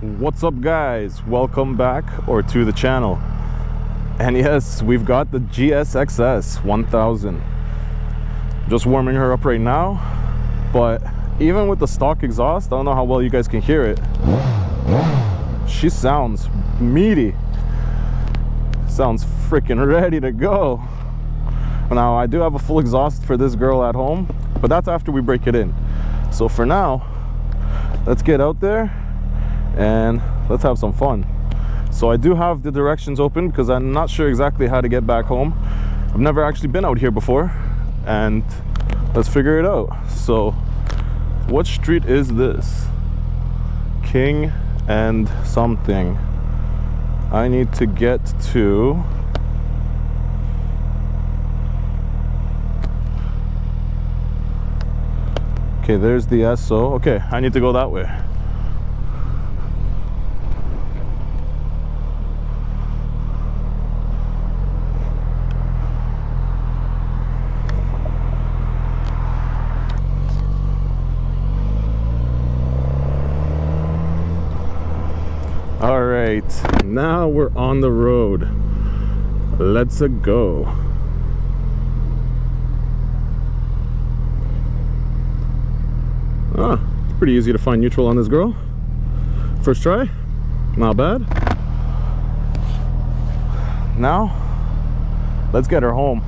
What's up, guys? Welcome back to the channel. And yes, we've got the GSX-S 1000. Just warming her up right now, but even with the stock exhaust, I don't know how well you guys can hear it, she sounds meaty. Sounds freaking ready to go. Now, I do have a full exhaust for this girl at home, but that's after we break it in. So for now, let's get out there and let's have some fun. So I do have the directions open because I'm not sure exactly how to get back home. I've never actually been out here before, and let's figure it out. So what street is this? King and something. I need to get to okay, there's the SO. Okay, I need to go that way. All right, now we're on the road. Let's go. Pretty easy to find neutral on this girl. First try, not bad. Now, let's get her home.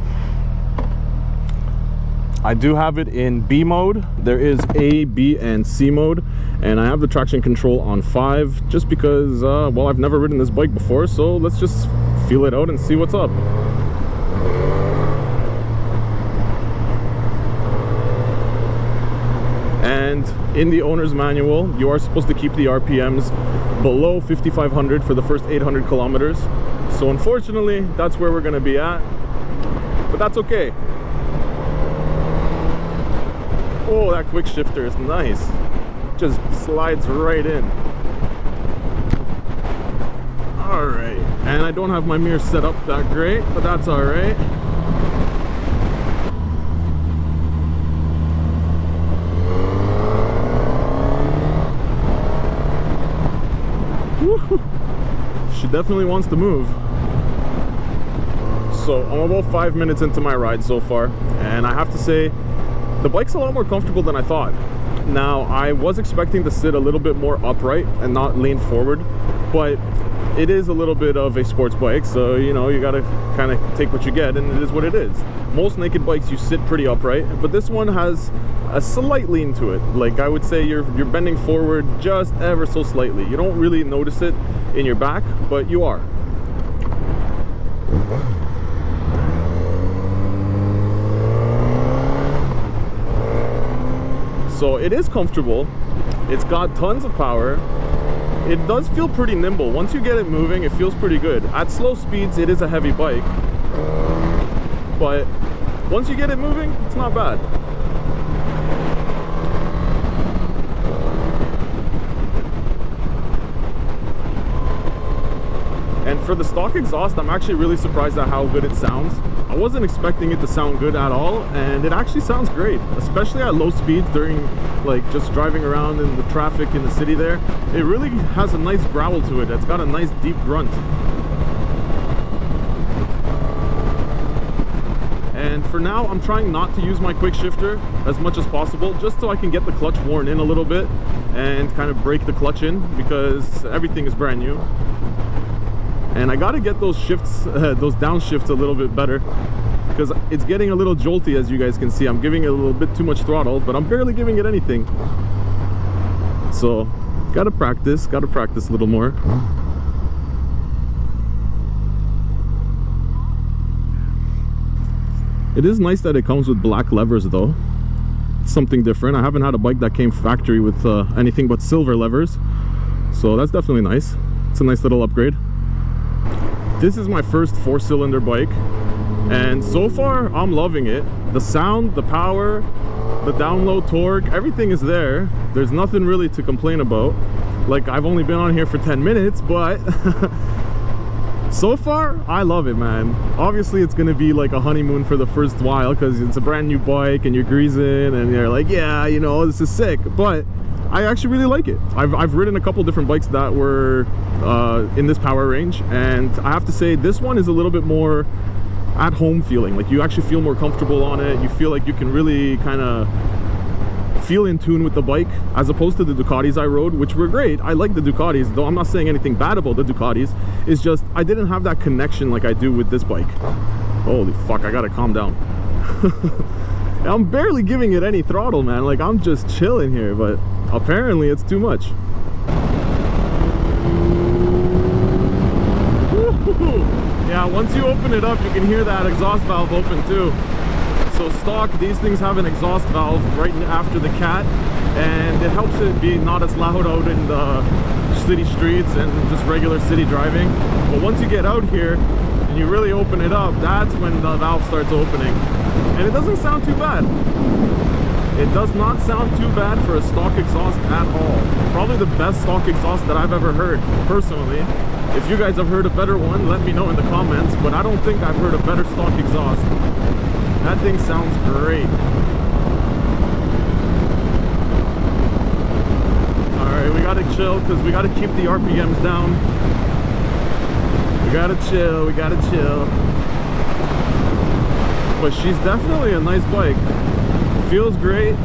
I do have it in B mode. There is A, B, and C mode, and I have the traction control on 5 just because, well, I've never ridden this bike before, so let's just feel it out and see what's up. And in the owner's manual, you are supposed to keep the RPMs below 5,500 for the first 800 kilometers. So unfortunately, that's where we're gonna be at, but that's okay. Oh, that quick shifter is nice. Just slides right in. All right, and I don't have my mirror set up that great, but that's all right. She definitely wants to move. So I'm about 5 minutes into my ride so far, and I have to say the bike's a lot more comfortable than I thought. Now, I was expecting to sit a little bit more upright and not lean forward, but it is a little bit of a sports bike, so you know, you gotta kind of take what you get, and it is what it is. Most naked bikes, you sit pretty upright, but this one has a slight lean to it. Like, I would say you're bending forward just ever so slightly. You don't really notice it in your back, but you are. So it is comfortable. It's got tons of power. It does feel pretty nimble. Once you get it moving, it feels pretty good. At slow speeds, it is a heavy bike, but once you get it moving, it's not bad. And for the stock exhaust, I'm actually really surprised at how good it sounds. I wasn't expecting it to sound good at all, and it actually sounds great, especially at low speeds during like just driving around in the traffic in the city there. It really has a nice growl to it. It's got a nice deep grunt. And for now, I'm trying not to use my quick shifter as much as possible, just so I can get the clutch worn in a little bit and kind of break the clutch in, because everything is brand new. And I gotta get those shifts, those downshifts a little bit better, because it's getting a little jolty, as you guys can see. I'm giving it a little bit too much throttle, but I'm barely giving it anything. So, gotta practice a little more. It is nice that it comes with black levers though. It's something different. I haven't had a bike that came factory with anything but silver levers. So that's definitely nice. It's a nice little upgrade. This is my first 4-cylinder bike, and so far I'm loving it. The sound, the power, the download torque, everything is there. There's nothing really to complain about. Like, I've only been on here for 10 minutes, but so far I love it, man. Obviously it's gonna be like a honeymoon for the first while because it's a brand new bike and you're greasing and you're like, yeah, you know, this is sick. But I actually really like it. I've ridden a couple different bikes that were in this power range, and I have to say this one is a little bit more at home feeling. Like you actually feel more comfortable on it. You feel like you can really kind of feel in tune with the bike, as opposed to the Ducatis I rode, which were great. I like the Ducatis, though I'm not saying anything bad about the Ducatis. It's just I didn't have that connection like I do with this bike. Holy fuck, I gotta calm down. I'm barely giving it any throttle, man. Like I'm just chilling here, but apparently it's too much. Yeah, once you open it up, you can hear that exhaust valve open too. So stock, these things have an exhaust valve right after the cat, and it helps it be not as loud out in the city streets and just regular city driving. But once you get out here and you really open it up, that's when the valve starts opening. And it doesn't sound too bad. It does not sound too bad for a stock exhaust at all. Probably the best stock exhaust that I've ever heard, personally. If you guys have heard a better one, let me know in the comments, but I don't think I've heard a better stock exhaust. That thing sounds great. Alright, we gotta chill because we gotta keep the RPMs down. We gotta chill, we gotta chill. But she's definitely a nice bike. Feels great.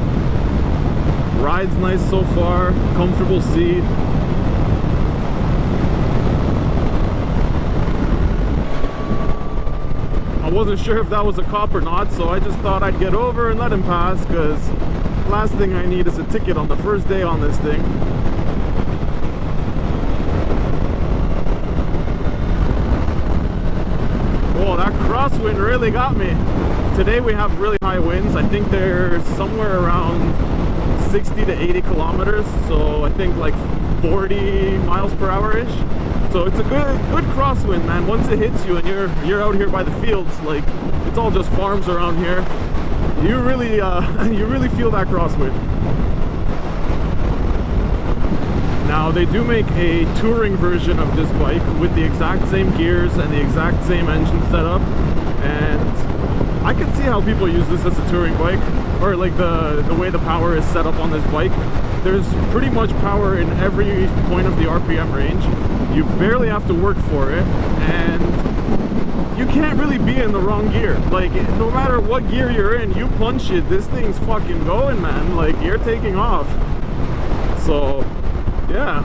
Rides nice so far. Comfortable seat. I wasn't sure if that was a cop or not, so I just thought I'd get over and let him pass, because last thing I need is a ticket on the first day on this thing. Whoa, that crosswind really got me. Today we have really high winds. I think they're somewhere around 60 to 80 kilometers, so I think like 40 miles per hour-ish. So it's a good crosswind, man. Once it hits you and you're out here by the fields, like it's all just farms around here, you really feel that crosswind. Now they do make a touring version of this bike with the exact same gears and the exact same engine setup, and I can see how people use this as a touring bike, or like the way the power is set up on this bike. There's pretty much power in every point of the RPM range. You barely have to work for it, and you can't really be in the wrong gear. Like, no matter what gear you're in, you punch it, this thing's fucking going, man. Like, you're taking off. So, yeah.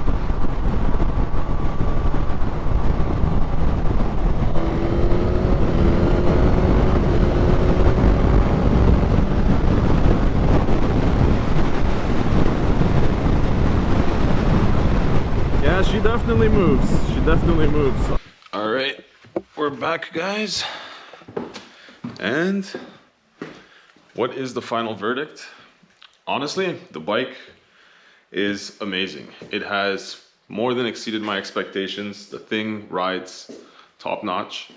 She definitely moves. She definitely moves. All right, we're back, guys. And what is the final verdict? Honestly, the bike is amazing. It has more than exceeded my expectations. The thing rides top notch.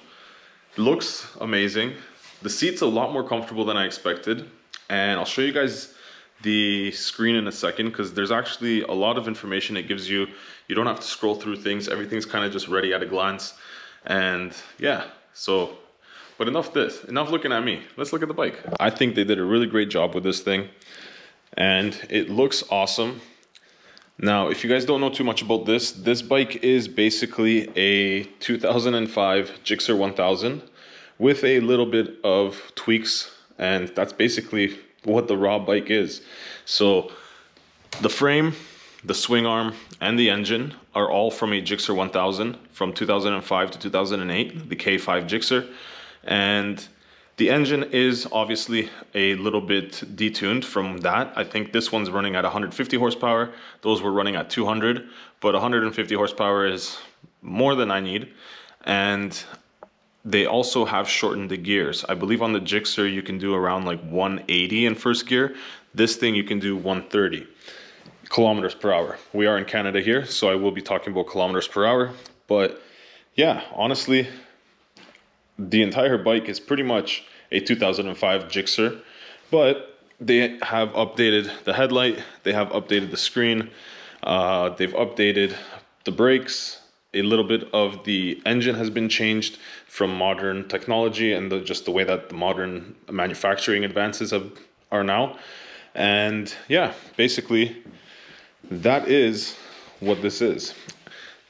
Looks amazing. The seat's a lot more comfortable than I expected. And I'll show you guys the screen in a second, because there's actually a lot of information it gives you. You don't have to scroll through things. Everything's kind of just ready at a glance. And yeah, so, but enough looking at me. Let's look at the bike. I think they did a really great job with this thing, and it looks awesome. Now, if you guys don't know too much about this bike is basically a 2005 Gixxer 1000 with a little bit of tweaks, and that's basically what the raw bike is. So the frame, the swing arm, and the engine are all from a Gixxer 1000 from 2005 to 2008, the K5 Gixxer. And the engine is obviously a little bit detuned from that. I think this one's running at 150 horsepower. Those were running at 200, but 150 horsepower is more than I need. And they also have shortened the gears. I believe on the Gixxer you can do around like 180 in first gear. This thing you can do 130 kilometers per hour. We are in Canada here, so I will be talking about kilometers per hour. But yeah, honestly, the entire bike is pretty much a 2005 Gixxer, but they have updated the headlight, they have updated the screen, they've updated the brakes. A little bit of the engine has been changed from modern technology and just the way that the modern manufacturing advances are now. And yeah, basically that is what this is.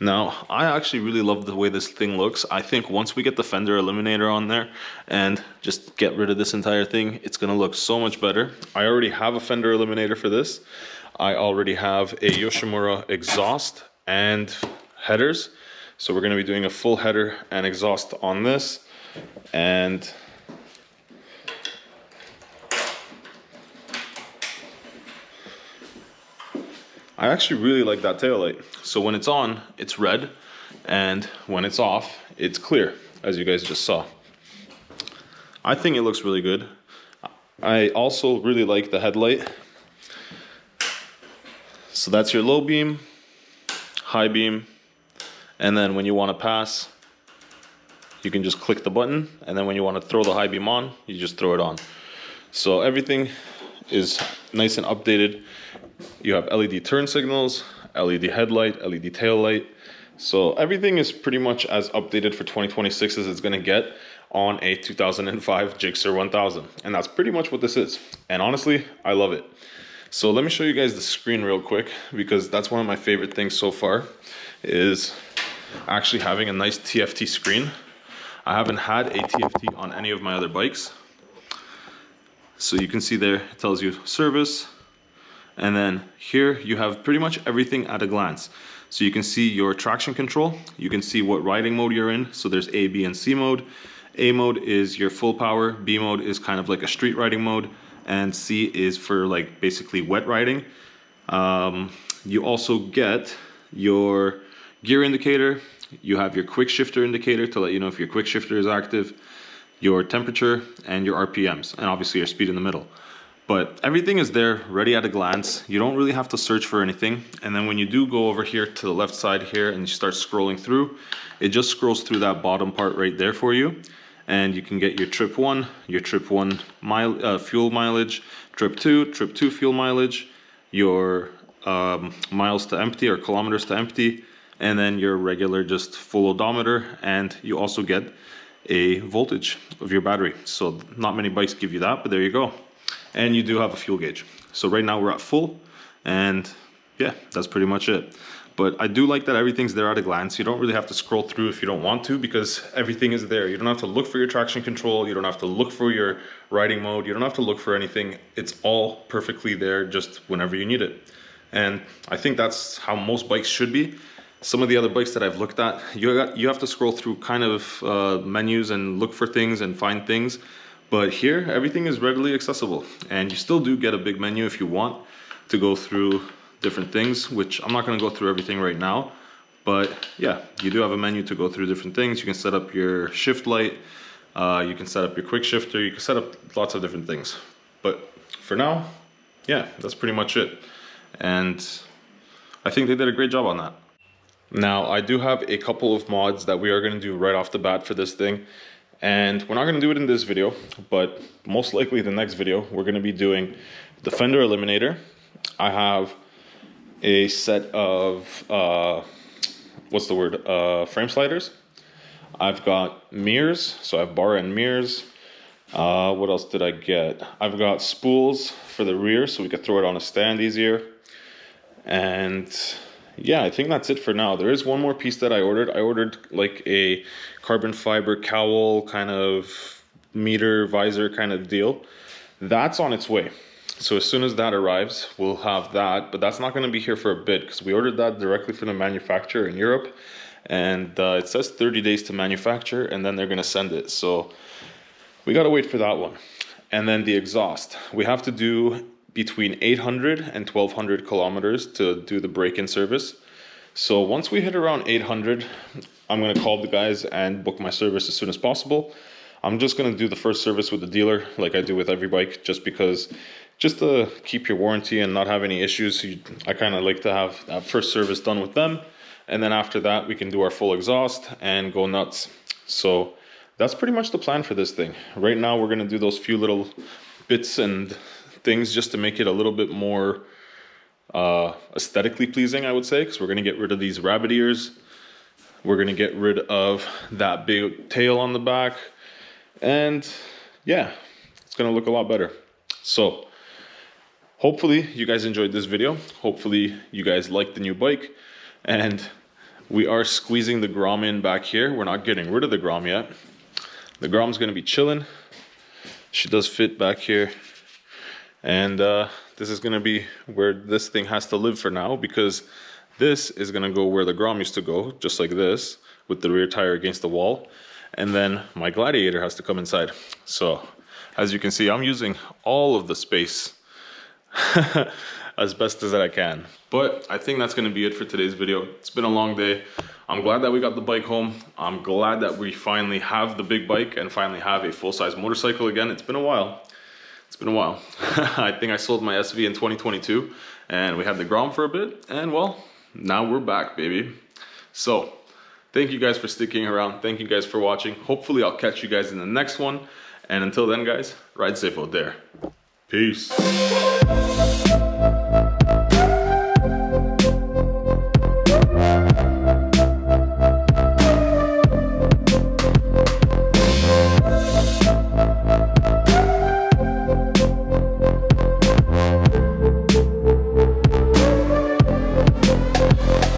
Now, I actually really love the way this thing looks. I think once we get the fender eliminator on there and just get rid of this entire thing, it's gonna look so much better. I already have a fender eliminator for this. I already have a Yoshimura exhaust and headers. So we're gonna be doing a full header and exhaust on this. And I actually really like that taillight. So when it's on, it's red, and when it's off, it's clear, as you guys just saw. I think it looks really good. I also really like the headlight. So that's your low beam, high beam, and then when you want to pass, you can just click the button, and then when you want to throw the high beam on, you just throw it on. So everything is nice and updated. You have LED turn signals, LED headlight, LED tail light. So everything is pretty much as updated for 2026 as it's going to get on a 2005 Gixxer 1000. And that's pretty much what this is. And honestly, I love it. So let me show you guys the screen real quick, because that's one of my favorite things so far, is actually having a nice TFT screen. I haven't had a TFT on any of my other bikes. So you can see there, it tells you service. And then here you have pretty much everything at a glance. So you can see your traction control. You can see what riding mode you're in. So there's A, B, and C mode. A mode is your full power. B mode is kind of like a street riding mode. And C is for like basically wet riding. You also get your gear indicator. You have your quick shifter indicator to let you know if your quick shifter is active, your temperature, and your RPMs, and obviously your speed in the middle. But everything is there, ready at a glance. You don't really have to search for anything. And then when you do go over here to the left side here and you start scrolling through, it just scrolls through that bottom part right there for you. And you can get your trip 1, your trip 1 fuel mileage, trip 2 fuel mileage, your miles to empty or kilometers to empty, and then your regular just full odometer. And you also get a voltage of your battery. So not many bikes give you that, but there you go. And you do have a fuel gauge. So right now we're at full, and yeah, that's pretty much it. But I do like that everything's there at a glance. You don't really have to scroll through if you don't want to, because everything is there. You don't have to look for your traction control. You don't have to look for your riding mode. You don't have to look for anything. It's all perfectly there just whenever you need it. And I think that's how most bikes should be. Some of the other bikes that I've looked at, you have to scroll through kind of menus and look for things and find things. But here, everything is readily accessible, and you still do get a big menu if you want to go through different things, which I'm not going to go through everything right now. But yeah, you do have a menu to go through different things. You can set up your shift light, you can set up your quick shifter, you can set up lots of different things. But for now, yeah, that's pretty much it. And I think they did a great job on that. Now, I do have a couple of mods that we are going to do right off the bat for this thing. And we're not going to do it in this video, but most likely the next video, we're going to be doing the fender eliminator. I have a set of, frame sliders. I've got mirrors, so I have bar end mirrors. What else did I get? I've got spools for the rear, so we could throw it on a stand easier. And yeah, I think that's it for now. There is one more piece that I ordered. I ordered like a carbon fiber cowl kind of meter visor kind of deal. That's on its way. So as soon as that arrives, we'll have that. But that's not going to be here for a bit, because we ordered that directly from the manufacturer in Europe. And it says 30 days to manufacture, and then they're going to send it. So we got to wait for that one. And then the exhaust. We have to do between 800 and 1200 kilometers to do the break-in service. So once we hit around 800, I'm going to call the guys and book my service as soon as possible. I'm just going to do the first service with the dealer like I do with every bike, just to keep your warranty and not have any issues. I kind of like to have that first service done with them, and then after that we can do our full exhaust and go nuts. So that's pretty much the plan for this thing. Right now we're going to do those few little bits and things just to make it a little bit more aesthetically pleasing, I would say, because we're going to get rid of these rabbit ears. We're going to get rid of that big tail on the back, and yeah, it's going to look a lot better. So hopefully you guys enjoyed this video. Hopefully you guys liked the new bike. And we are squeezing the Grom in back here. We're not getting rid of the Grom yet. The Grom's gonna be chilling. She does fit back here. And this is gonna be where this thing has to live for now, because this is gonna go where the Grom used to go, just like this, with the rear tire against the wall. And then my Gladiator has to come inside. So as you can see, I'm using all of the space as best as I can. But I think that's gonna be it for today's video. It's been a long day. I'm glad that we got the bike home. I'm glad that we finally have the big bike and finally have a full-size motorcycle again. It's been a while. It's been a while. I think I sold my SV in 2022 and we had the Grom for a bit, and well, now we're back, baby. So thank you guys for sticking around. Thank you guys for watching. Hopefully I'll catch you guys in the next one. And until then, guys, ride safe out there. Peace.